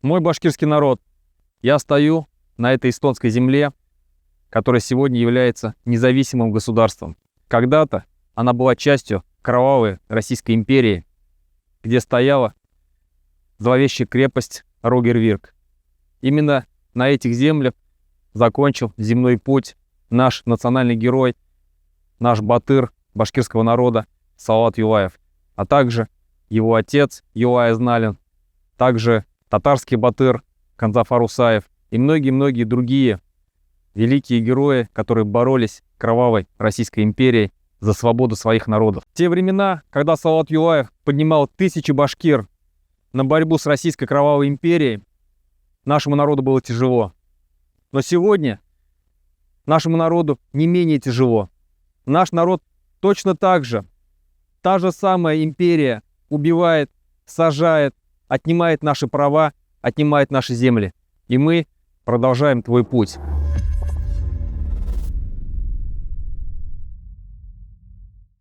Мой башкирский народ, я стою на этой эстонской земле, которая сегодня является независимым государством. Когда-то она была частью кровавой Российской империи, где стояла зловещая крепость Рогер-Вирк. Именно на этих землях закончил земной путь наш национальный герой, наш батыр башкирского народа Салават Юлаев, а также его отец Юлай Азналин, также татарский батыр Канзафар Усаев и многие-многие другие великие герои, которые боролись кровавой Российской империей за свободу своих народов. В те времена, когда Салават Юлаев поднимал тысячи башкир на борьбу с Российской кровавой империей, нашему народу было тяжело. Но сегодня нашему народу не менее тяжело. Наш народ точно так же, та же самая империя убивает, сажает, отнимает наши права, отнимает наши земли. И мы продолжаем твой путь.